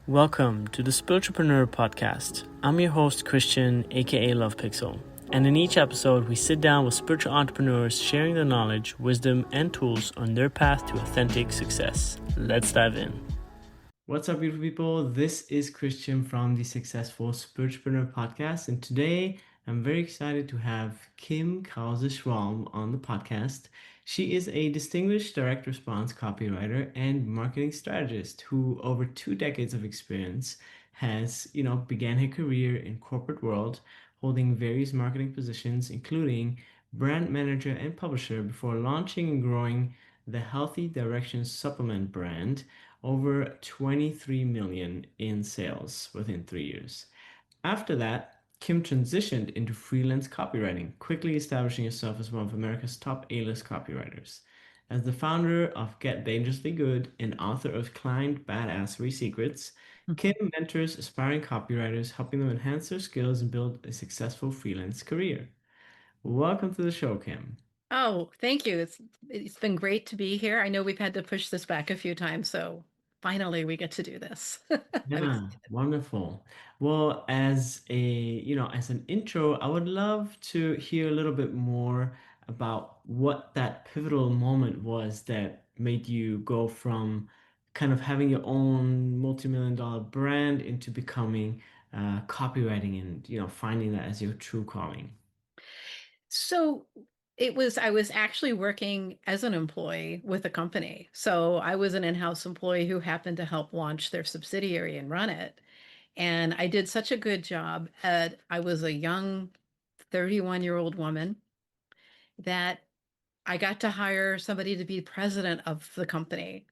Welcome to the Spiritualpreneur Podcast. I'm your host, Christian, aka Love Pixel. And in each episode, we sit down with spiritual entrepreneurs sharing their knowledge, wisdom, and tools on their path to authentic success. Let's dive in. What's up, beautiful people? This is Christian from the Successful Spiritualpreneur Podcast. And today, I'm very excited to have Kim Krause Schwalm on the podcast. She is a distinguished direct response copywriter and marketing strategist who, over 2 decades of experience, has, began her career in corporate world, holding various marketing positions, including brand manager and publisher, before launching and growing the Healthy Directions supplement brand over 23 million in sales within 3 years. After that, Kim transitioned into freelance copywriting, quickly establishing herself as one of America's top A-list copywriters. As the founder of Get Dangerously Good and author of Client Badassery Secrets, Kim mentors aspiring copywriters, helping them enhance their skills and build a successful freelance career. Welcome to the show, Kim. Oh, thank you. It's been great to be here. I know we've had to push this back a few times, so finally we get to do this. I'm Yeah, excited. wonderful. Well, as an intro, I would love to hear a little bit more about what that pivotal moment was that made you go from kind of having your own multi-million-dollar brand into becoming copywriting and, finding that as your true calling. So I was actually working as an employee with a company. So I was an in-house employee who happened to help launch their subsidiary and run it. And I did such a good job I was a young 31-year-old woman that I got to hire somebody to be president of the company.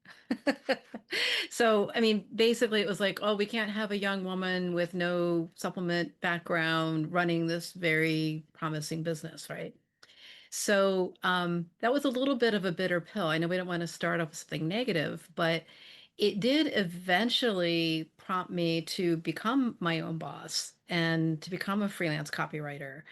So, I mean, basically, it was like, oh, we can't have a young woman with no supplement background running this very promising business, right? So, that was a little bit of a bitter pill. I know we don't want to start off with something negative, but it did eventually prompt me to become my own boss and to become a freelance copywriter.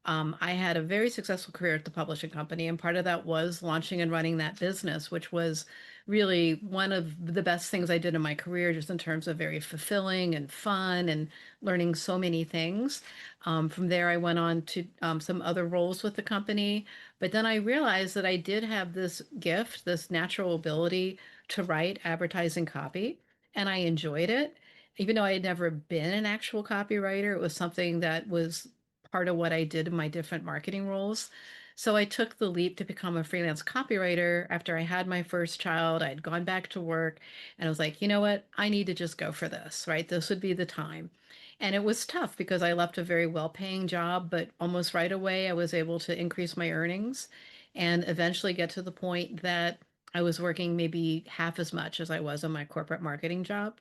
I had a very successful career at the publishing company, and part of that was launching and running that business, which was really one of the best things I did in my career, just in terms of very fulfilling and fun and learning so many things. From there, I went on to some other roles with the company, but then I realized that I did have this gift, this natural ability to write advertising copy, and I enjoyed it. Even though I had never been an actual copywriter, it was something that was part of what I did in my different marketing roles. So I took the leap to become a freelance copywriter after I had my first child. I'd gone back to work and I was like, you know what? I need to just go for this, right? This would be the time. And it was tough because I left a very well-paying job, but almost right away I was able to increase my earnings and eventually get to the point that I was working maybe half as much as I was on my corporate marketing job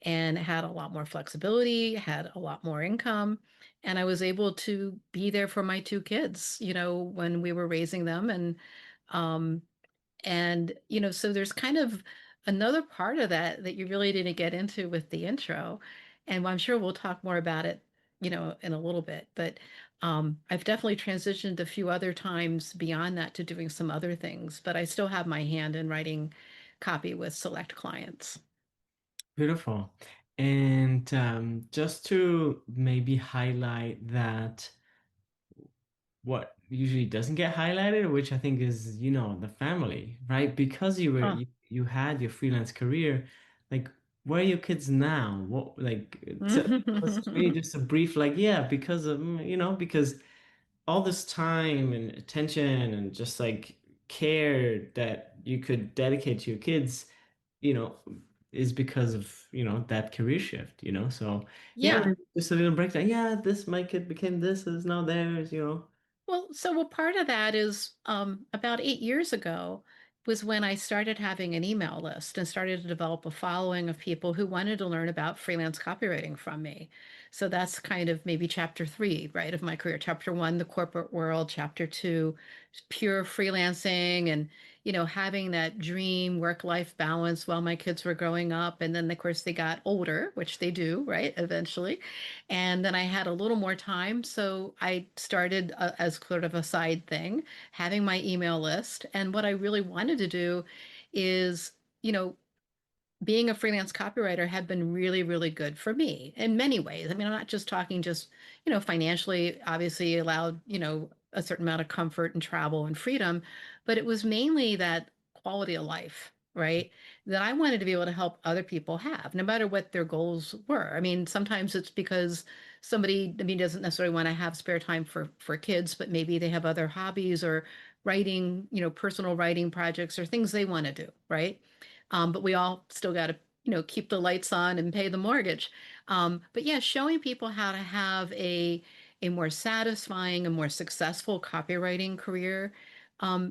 and had a lot more flexibility, had a lot more income, and I was able to be there for my two kids, when we were raising them. Um, so there's kind of another part of that you really didn't get into with the intro. And I'm sure we'll talk more about it, in a little bit. But I've definitely transitioned a few other times beyond that to doing some other things, but I still have my hand in writing copy with select clients. Beautiful. And just to maybe highlight that what usually doesn't get highlighted, which I think is, the family, right? Because Oh, you had your freelance career, like where are your kids now? What like tell us maybe just a brief like, yeah, because of because all this time and attention and just like care that you could dedicate to your kids, you know, is because of, that career shift, So yeah, yeah. just a little breakdown. Yeah, this my kid became this is now theirs. Well, part of that is about 8 years ago was when I started having an email list and started to develop a following of people who wanted to learn about freelance copywriting from me. So that's kind of maybe chapter three, right, of my career. Chapter one, the corporate world. Chapter two, pure freelancing and, having that dream work-life balance while my kids were growing up. And then, of course, they got older, which they do, right, eventually. And then I had a little more time. So I started as sort of a side thing, having my email list. And what I really wanted to do is, you know, being a freelance copywriter had been really, really good for me in many ways. I mean, I'm not just talking just, financially, obviously allowed, a certain amount of comfort and travel and freedom, but it was mainly that quality of life, right? That I wanted to be able to help other people have, no matter what their goals were. I mean, sometimes it's because somebody, I mean, doesn't necessarily want to have spare time for kids, but maybe they have other hobbies or writing, personal writing projects or things they want to do, right? But we all still got to, keep the lights on and pay the mortgage. But yeah, showing people how to have a more satisfying and more successful copywriting career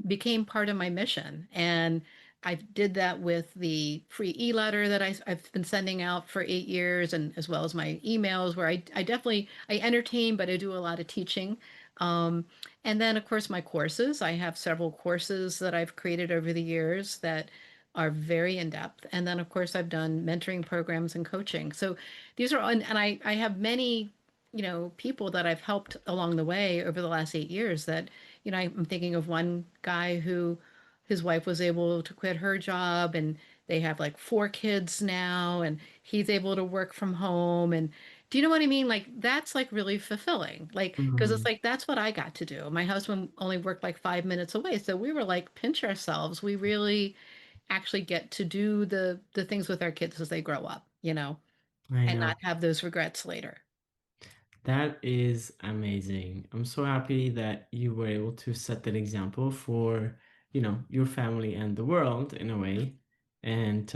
became part of my mission. And I did that with the free e-letter that I've been sending out for 8 years, and as well as my emails, where I definitely I entertain, but I do a lot of teaching. Um, and then, of course, my courses. I have several courses that I've created over the years that are very in depth. And then, of course, I've done mentoring programs and coaching. So these are, and I have many, people that I've helped along the way over the last 8 years that, I'm thinking of one guy who his wife was able to quit her job and they have like 4 kids now and he's able to work from home. And do you know what I mean? Like that's like really fulfilling. Like, because it's Mhm. like that's what I got to do. My husband only worked like 5 minutes away. So we were like pinch ourselves. We really actually get to do the things with our kids as they grow up, I and not know. have those regrets later. That is amazing. I'm so happy that you were able to set that example for, your family and the world in a way. And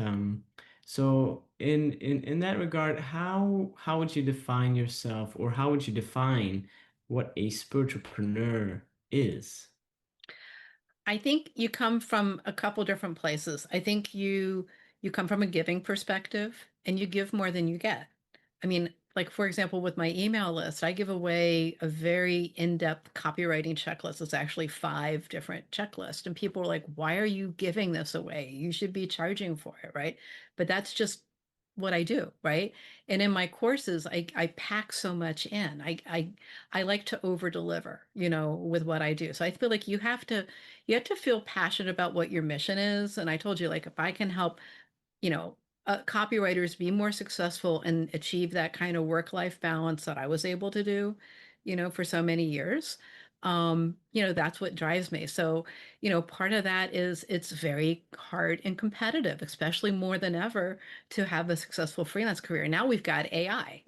so in that regard, how would you define yourself, or how would you define what a spiritualpreneur is? I think you come from a couple different places. I think you come from a giving perspective and you give more than you get. I mean, like for example, with my email list, I give away a very in-depth copywriting checklist. It's actually 5 different checklists. And people are like, why are you giving this away? You should be charging for it, right? But that's just what I do, right? And in my courses, I pack so much in. I like to over deliver, with what I do. So I feel like you have to feel passionate about what your mission is. And I told you, like, if I can help, you know, copywriters be more successful and achieve that kind of work-life balance that I was able to do, for so many years, that's what drives me. So, part of that is it's very hard and competitive, especially more than ever to have a successful freelance career. Now we've got AI.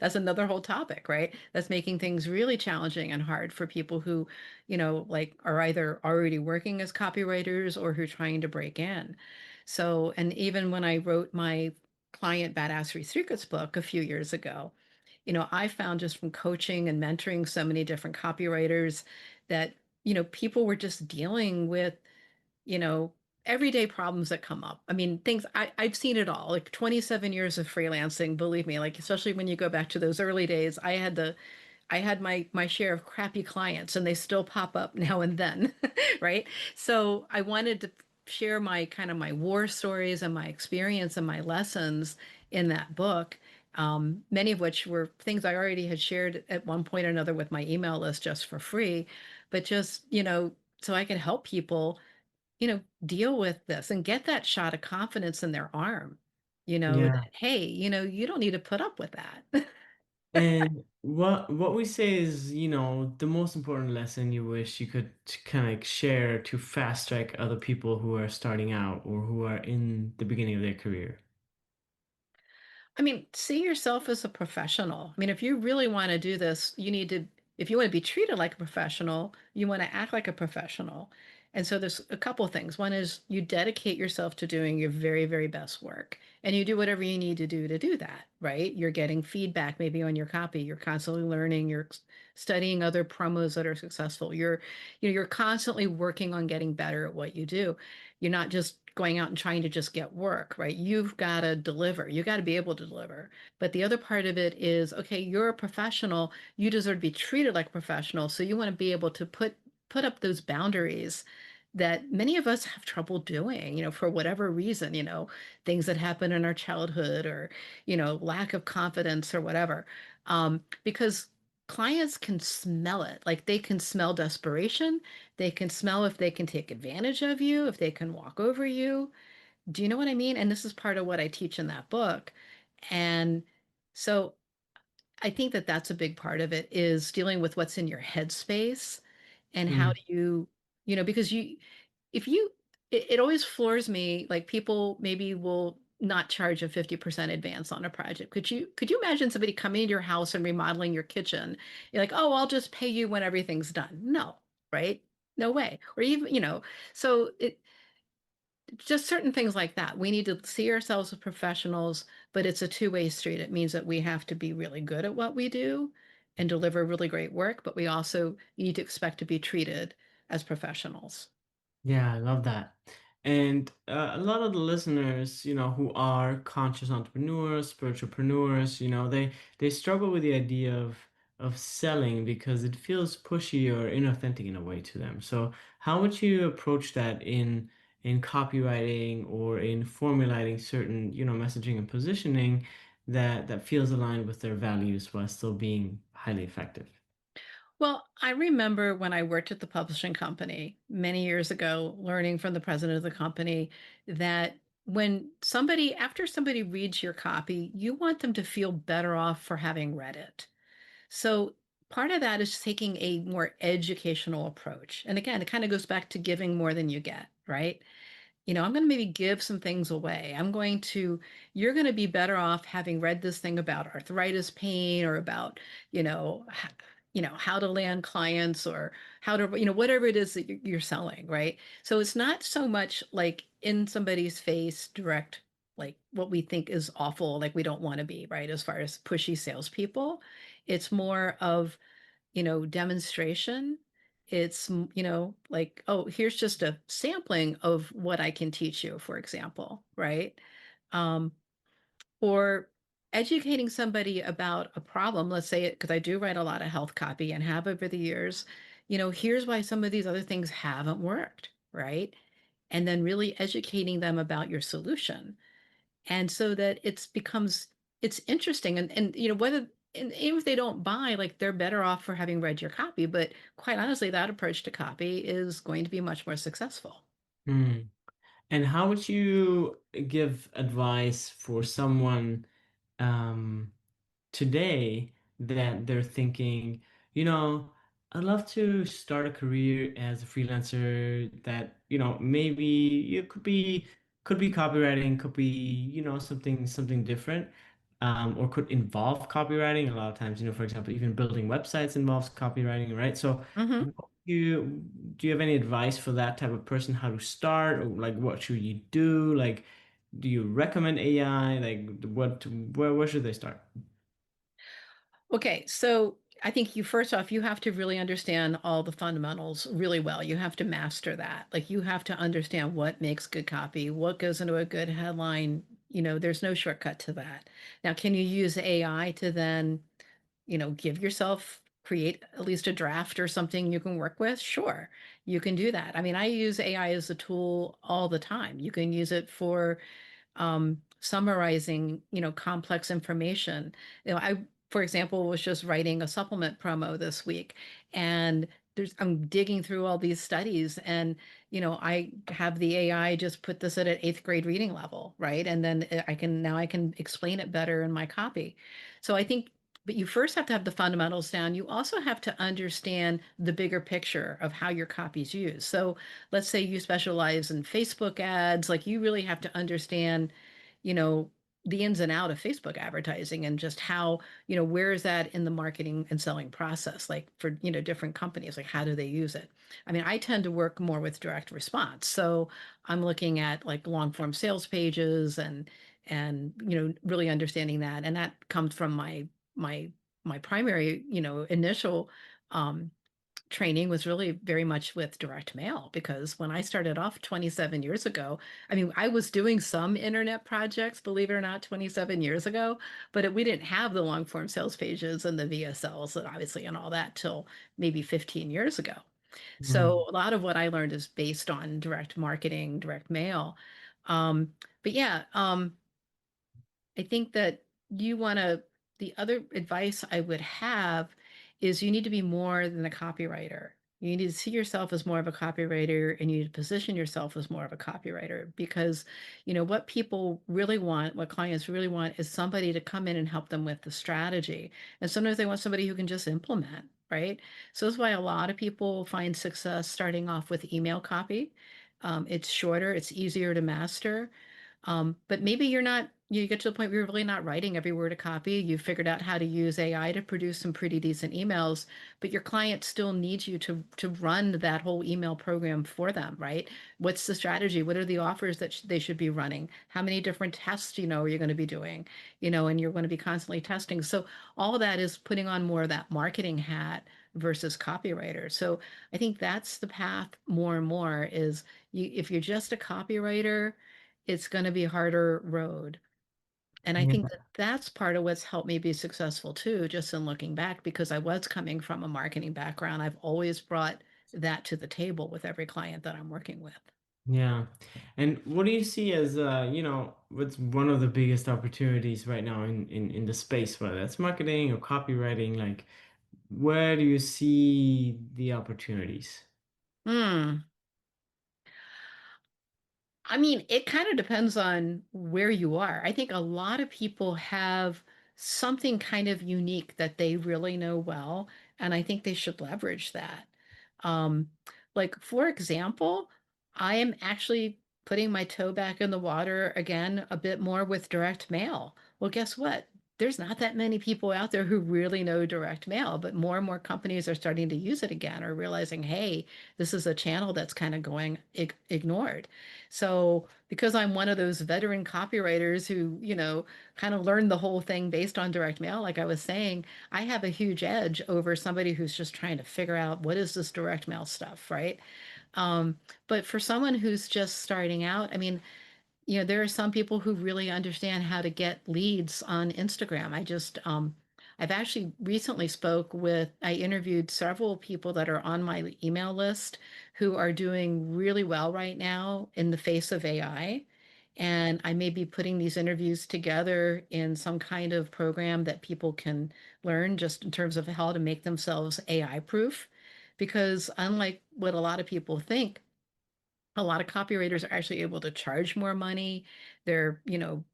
That's another whole topic, right? That's making things really challenging and hard for people who, like are either already working as copywriters or who are trying to break in. So, and even when I wrote my client Badassery Secrets book a few years ago, I found just from coaching and mentoring so many different copywriters that, people were just dealing with, you know, everyday problems that come up. I mean, I've seen it all, like 27 years of freelancing, believe me, like, especially when you go back to those early days, I had my share of crappy clients and they still pop up now and then, right? So I wanted to share my kind of my war stories and my experience and my lessons in that book, many of which were things I already had shared at one point or another with my email list just for free, but just, so I could help people, deal with this and get that shot of confidence in their arm, Yeah. that, hey, you don't need to put up with that. And what we say is, the most important lesson you wish you could kind of share to fast track other people who are starting out or who are in the beginning of their career. I mean, see yourself as a professional. I mean, if you really want to do this, if you want to be treated like a professional, you want to act like a professional. And so there's a couple of things. One is you dedicate yourself to doing your very, very best work, and you do whatever you need to do that, right? You're getting feedback maybe on your copy. You're constantly learning. You're studying other promos that are successful. You're constantly working on getting better at what you do. You're not just going out and trying to just get work, right? You've got to deliver. You got to be able to deliver. But the other part of it is, okay, you're a professional. You deserve to be treated like a professional. So you want to be able to put up those boundaries that many of us have trouble doing, for whatever reason, things that happen in our childhood or, lack of confidence or whatever. Because clients can smell it. Like they can smell desperation. They can smell if they can take advantage of you, if they can walk over you. Do you know what I mean? And this is part of what I teach in that book. And so I think that that's a big part of it is dealing with what's in your headspace and how Mm. do you, because if you, it always floors me, like people maybe will not charge a 50% advance on a project. Could you imagine somebody coming to your house and remodeling your kitchen? You're like, oh, I'll just pay you when everything's done. No, right? No way. Or even, so just certain things like that. We need to see ourselves as professionals, but it's a two-way street. It means that we have to be really good at what we do and deliver really great work, but we also need to expect to be treated as professionals. Yeah, I love that. And a lot of the listeners, who are conscious entrepreneurs, spiritualpreneurs, they struggle with the idea of selling because it feels pushy or inauthentic in a way to them. So how would you approach that in copywriting or in formulating certain, messaging and positioning that feels aligned with their values while still being highly effective? Well, I remember when I worked at the publishing company many years ago, learning from the president of the company that after somebody reads your copy, you want them to feel better off for having read it. So part of that is taking a more educational approach. And again, it kind of goes back to giving more than you get, right? I'm going to maybe give some things away. You're going to be better off having read this thing about arthritis pain or about, how to land clients or how to, whatever it is that you're selling, right? So it's not so much like in somebody's face direct, like what we think is awful, like we don't want to be, right? As far as pushy salespeople, it's more of demonstration. It's, like, oh, here's just a sampling of what I can teach you, for example, right? Um, or educating somebody about a problem, let's say it, because I do write a lot of health copy and have over the years, here's why some of these other things haven't worked, right? And then really educating them about your solution and so that it's interesting and whether and even if they don't buy like they're better off for having read your copy but quite honestly that approach to copy is going to be much more successful. Hmm. And how would you give advice for someone um, today that they're thinking, I'd love to start a career as a freelancer that, maybe it could be copywriting, could be, something different, or could involve copywriting. A lot of times, for example, even building websites involves copywriting, right? So Hmm. what do you have any advice for that type of person, how to start, or like what should you do? Like, do you recommend AI? Like where should they start? Okay, so I think you first off, you have to really understand all the fundamentals really well. You have to master that. Like you have to understand what makes good copy, what goes into a good headline. There's no shortcut to that. Now, can you use AI to then give yourself, create at least a draft or something you can work with? Sure, you can do that. I mean, I use AI as a tool all the time. You can use it for summarizing, complex information. For example, was just writing a supplement promo this week, and I'm digging through all these studies, and I have the AI just put this at an eighth grade reading level, right? And then I can explain it better in my copy. So I think. But you first have to have the fundamentals down. You also have to understand the bigger picture of how your copy is used. So let's say you specialize in Facebook ads, like you really have to understand, you know, the ins and out of Facebook advertising and just how, where is that in the marketing and selling process, like for, different companies, like how do they use it? I mean, I tend to work more with direct response. So I'm looking at like long form sales pages and really understanding that. And that comes from my my primary, initial um training was really very much with direct mail because when I started off 27 years ago, I mean, I was doing some internet projects, believe it or not, 27 years ago, but we didn't have the long form sales pages and the VSLs and obviously and all that till maybe 15 years ago. Hmm. So a lot of what I learned is based on direct marketing, direct mail. But yeah, I think that the other advice I would have is you need to be more than a copywriter. You need to see yourself as more of a copywriter and you need to position yourself as more of a copywriter because, what people really want, what clients really want is somebody to come in and help them with the strategy. And sometimes they want somebody who can just implement, right? So that's why a lot of people find success starting off with email copy. It's shorter, it's easier to master. But maybe you get to the point where you're really not writing every word of copy. You've figured out how to use AI to produce some pretty decent emails, but your client still needs you to run that whole email program for them, right? What's the strategy? What are the offers that they should be running? How many different tests, are you going to be doing? And you're going to be constantly testing. So all of that is putting on more of that marketing hat versus copywriter. So I think that's the path more and more is if you're just a copywriter, it's going to be a harder road. And I think that that's part of what's helped me be successful too, just in looking back, because I was coming from a marketing background. I've always brought that to the table with every client that I'm working with. Yeah. And what do you see as what's one of the biggest opportunities right now in the space, whether that's marketing or copywriting, like where do you see the opportunities? Hmm. I mean, it kind of depends on where you are. I think a lot of people have something kind of unique that they really know well, and I think they should leverage that. Um, like, for example, I am actually putting my toe back in the water again a bit more with direct mail. Well, guess what? There's not that many people out there who really know direct mail, but more and more companies are starting to use it again or realizing, hey, this is a channel that's kind of going ignored. So, because I'm one of those veteran copywriters who, kind of learned the whole thing based on direct mail, like I was saying, I have a huge edge over somebody who's just trying to figure out what is this direct mail stuff, right? Um, but for someone who's just starting out, I mean, there are some people who really understand how to get leads on Instagram. I've actually recently I interviewed several people that are on my email list who are doing really well right now in the face of AI. And I may be putting these interviews together in some kind of program that people can learn just in terms of how to make themselves AI proof. Because unlike what a lot of people think, a lot of copywriters are actually able to charge more money. They're, you know,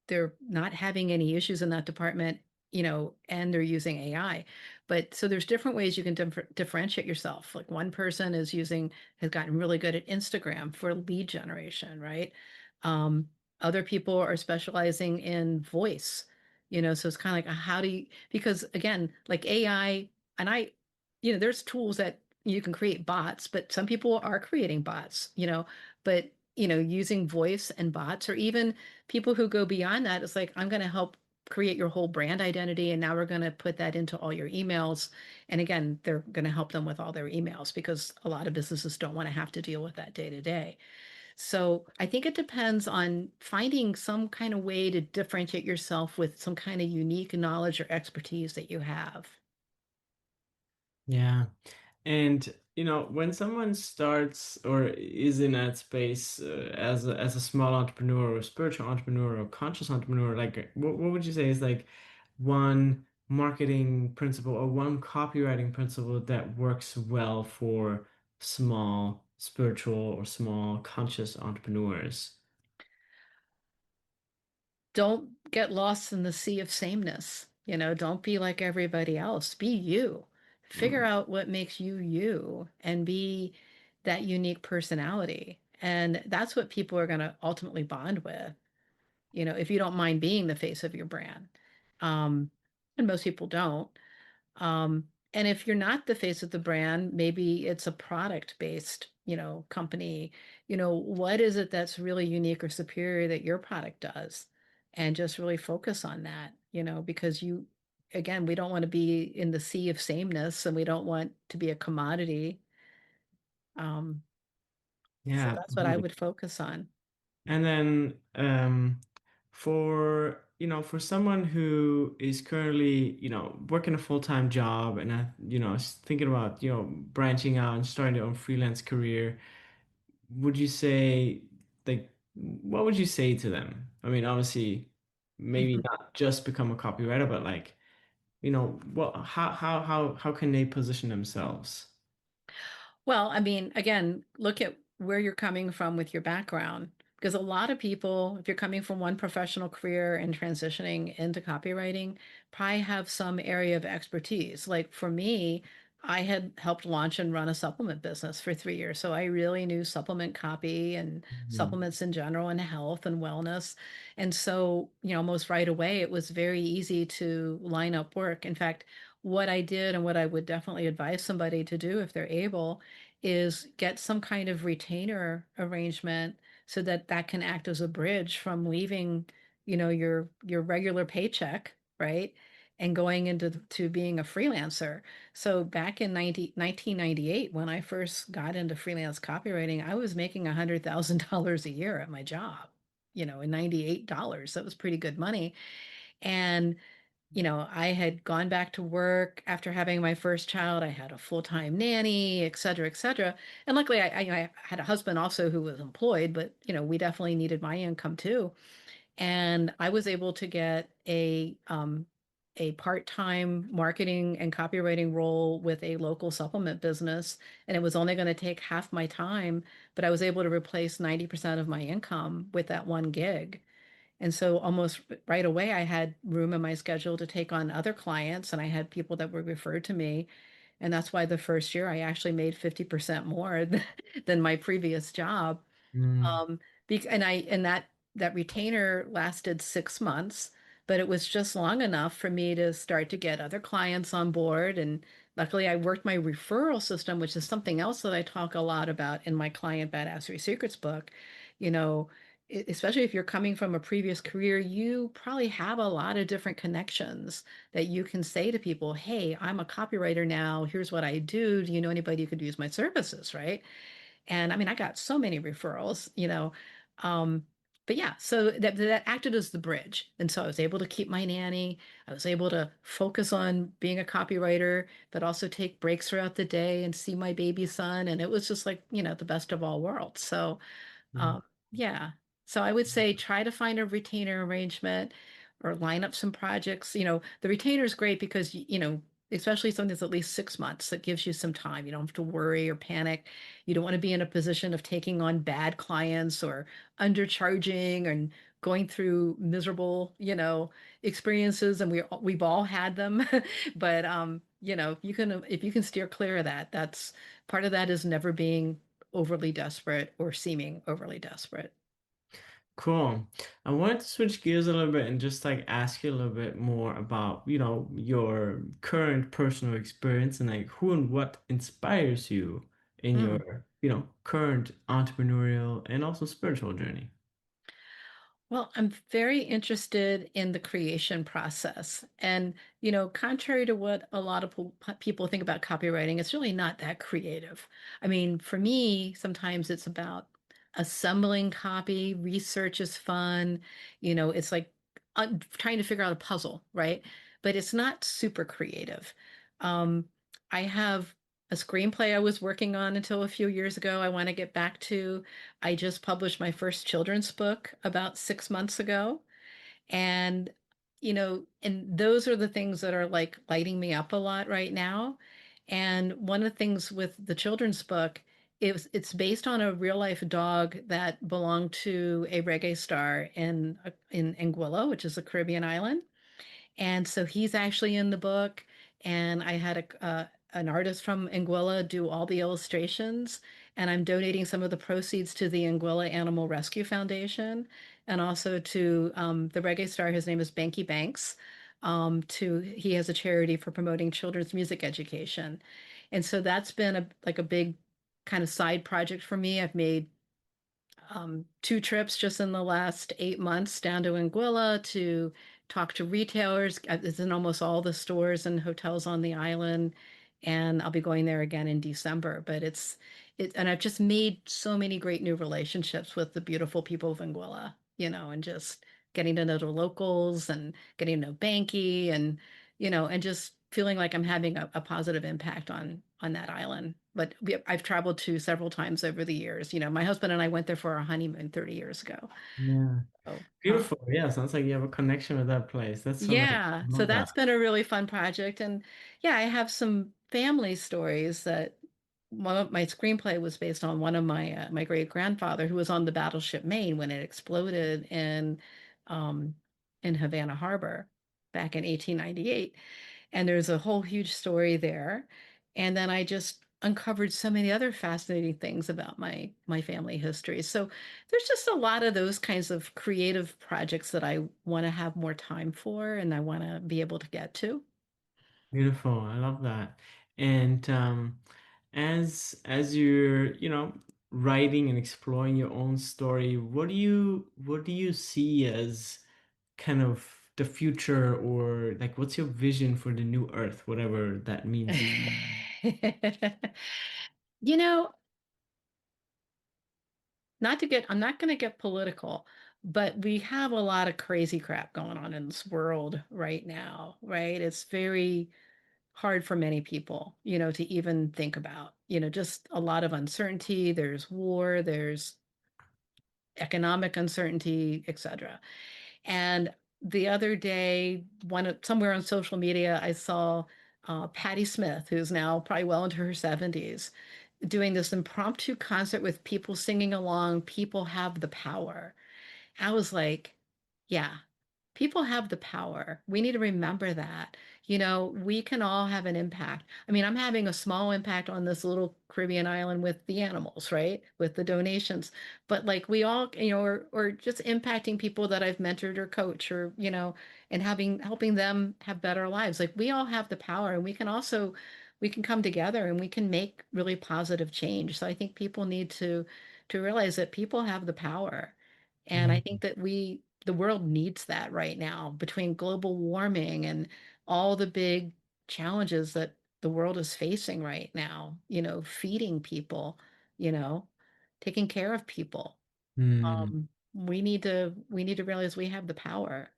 they're not having any issues in that department, and they're using AI. But so there's different ways you can differentiate yourself. Like one person has gotten really good at Instagram for lead generation, right? Um, Other people are specializing in voice, so it's kind of like because again, like AI, and there's tools that you can create bots, but some people are creating bots, but using voice and bots, or even people who go beyond that, it's like, I'm going to help create your whole brand identity. And now we're going to put that into all your emails. And again, they're going to help them with all their emails because a lot of businesses don't want to have to deal with that day to day. So I think it depends on finding some kind of way to differentiate yourself with some kind of unique knowledge or expertise that you have. Yeah. And when someone starts or is in that space as a small entrepreneur or spiritual entrepreneur or conscious entrepreneur, like what would you say is like one marketing principle or one copywriting principle that works well for small spiritual or small conscious entrepreneurs? Don't get lost in the sea of sameness. Don't be like everybody else. Be you. Figure Mm. out what makes you you and be that unique personality. And that's what people are going to ultimately bond with, if you don't mind being the face of your brand. Um, and most people don't. And if you're not the face of the brand, maybe it's a product-based, company. What is it that's really unique or superior that your product does? And just really focus on that, because again, we don't want to be in the sea of sameness and we don't want to be a commodity. Um, so Yeah, that's what I absolutely. would focus on. And then for someone who is currently, working a full-time job and is thinking about, branching out and starting their own freelance career, would you say like what would you say to them? I mean, obviously maybe not just become a copywriter, but what how can they position themselves? Well, I mean, again, look at where you're coming from with your background. Because a lot of people, if you're coming from one professional career and transitioning into copywriting, probably have some area of expertise. Like for me, I had helped launch and run a supplement business for 3 years. So I really knew supplement copy and Mhm. supplements in general and health and wellness. And so, almost right away, it was very easy to line up work. In fact, what I did and what I would definitely advise somebody to do if they're able is get some kind of retainer arrangement so that that can act as a bridge from leaving, your regular paycheck, right? And going into to being a freelancer. So back in 1998, when I first got into freelance copywriting, I was making $100,000 a year at my job, in $98. That was pretty good money. And I had gone back to work after having my first child. I had a full-time nanny, et cetera, et cetera. And luckily, I had a husband also who was employed, but we definitely needed my income too. And I was able to get a part-time marketing and copywriting role with a local supplement business, and it was only going to take half my time, but I was able to replace 90% of my income with that one gig. And so almost right away, I had room in my schedule to take on other clients, and I had people that were referred to me. And that's why the first year I actually made 50% more than my previous job. Mm. Um, and that retainer lasted 6 months, but it was just long enough for me to start to get other clients on board. And luckily, I worked my referral system, which is something else that I talk a lot about in my client Badassery Secrets book. You know, especially if you're coming from a previous career, you probably have a lot of different connections that you can say to people, "Hey, I'm a copywriter now. Here's what I do. Do you know anybody who could use my services?" Right? And I mean, I got so many referrals. Um, but yeah, so that acted as the bridge. And so I was able to keep my nanny. I was able to focus on being a copywriter, but also take breaks throughout the day and see my baby son. And it was just like, the best of all worlds. So Mm. um, yeah. So I would say try to find a retainer arrangement or line up some projects. The retainer is great because, especially something that's at least 6 months, that gives you some time. You don't have to worry or panic. You don't want to be in a position of taking on bad clients or undercharging and going through miserable, experiences. And we've all had them. But if you can steer clear of that, that's part of that is never being overly desperate or seeming overly desperate. Cool. I wanted to switch gears a little bit and just like ask you a little bit more about, your current personal experience and like who and what inspires you in Mm. your, current entrepreneurial and also spiritual journey. Well, I'm very interested in the creation process. And, contrary to what a lot of people think about copywriting, it's really not that creative. I mean, for me, sometimes it's about assembling copy, research is fun. It's like trying to figure out a puzzle, right? But it's not super creative. Um, I have a screenplay I was working on until a few years ago. I want to get back to. I just published my first children's book about 6 months ago. And, and those are the things that are like lighting me up a lot right now. And one of the things with the children's book is it's based on a real life dog that belonged to a reggae star in Anguilla, which is a Caribbean island. And so he's actually in the book. And I had an artist from Anguilla do all the illustrations. And I'm donating some of the proceeds to the Anguilla Animal Rescue Foundation and also to the reggae star. His name is Banky Banks. He has a charity for promoting children's music education. And so that's been like a big kind of side project for me. I've made two trips just in the last 8 months down to Anguilla to talk to retailers. It's in almost all the stores and hotels on the island, and I'll be going there again in December. But and I've just made so many great new relationships with the beautiful people of Anguilla, and just getting to know the locals and getting to know Banky and just feeling like I'm having a positive impact on that island. But I've traveled to several times over the years. My husband and I went there for our honeymoon 30 years ago. Yeah. So, Beautiful. Yeah, sounds like you have a connection with that place. That's so nice. yeah, I so love that. that's been a really fun project. And yeah, I have some family stories that one of my screenplay was based on one of my great grandfather who was on the battleship Maine when it exploded um, in Havana Harbor back in 1898. And there's a whole huge story there. And then I just uncovered so many other fascinating things about my family history. So there's just a lot of those kinds of creative projects that I want to have more time for and I want to be able to get to. Beautiful. I love that. And as you're, writing and exploring your own story, what do you see as kind of the future, or like what's your vision for the new Earth, whatever that means to you? You know, I'm not going to get political, but we have a lot of crazy crap going on in this world right now, right? It's very hard for many people, to even think about, just a lot of uncertainty. There's war, there's economic uncertainty, etc. And the other day, somewhere on social media, I saw Patti Smith, who's now probably well into her 70s, doing this impromptu concert with people singing along. People have the power. I was like, yeah, people have the power. We need to remember that. We can all have an impact. I mean, I'm having a small impact on this little Caribbean island with the animals, right? With the donations. But like we all, or just impacting people that I've mentored or coached or, and helping them have better lives. Like we all have the power and we can come together and we can make really positive change. So I think people need to realize that people have the power. And I think Mhm. that the world needs that right now between global warming and all the big challenges that the world is facing right now, feeding people, you know, taking care of people. Hmm. We need to realize we have the power.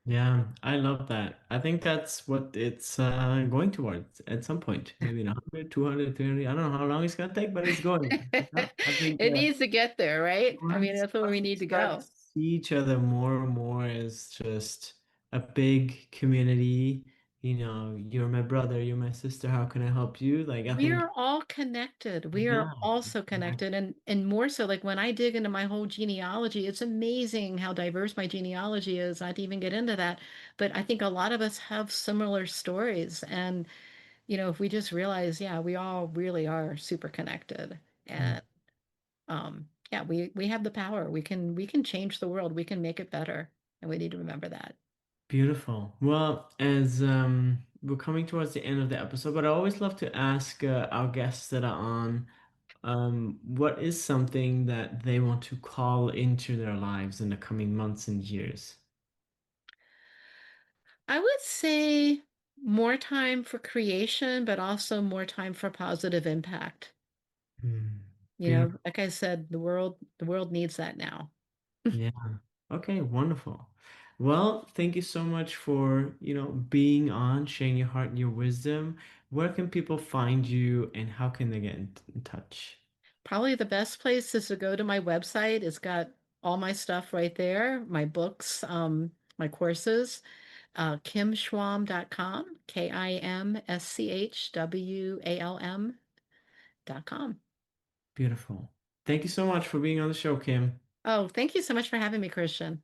Yeah, I love that. I think that's what it's going towards at some point. Maybe in 100, 200, 300. I don't know how long it's gonna take, but it's going. Yeah, I think It needs to get there, right? I mean, once that's where we once we need to start to go. see each other more and more as just a big community, you're my brother, you're my sister, how can I help you? Like I We think, are all connected. We yeah, are also exactly. connected and more so like when I dig into my whole genealogy, it's amazing how diverse my genealogy is. Not to even get into that, but I think a lot of us have similar stories and if we just realize, yeah, we all really are super connected Mm. and yeah, we have the power. We can change the world. We can make it better and we need to remember that. Beautiful. Well, as we're coming towards the end of the episode, but I always love to ask our guests that are on, what is something that they want to call into their lives in the coming months and years? I would say more time for creation, but also more time for positive impact. Hmm. Beautiful. Like I said, the world needs that now. Yeah. Okay, wonderful. Well, thank you so much for, being on, sharing your heart and your wisdom. Where can people find you and how can they get in touch? Probably the best place is to go to my website. It's got all my stuff right there, my books, my courses, kimschwalm.com, KIMSCHWALM.com. Beautiful. Thank you so much for being on the show, Kim. Oh, thank you so much for having me, Christian.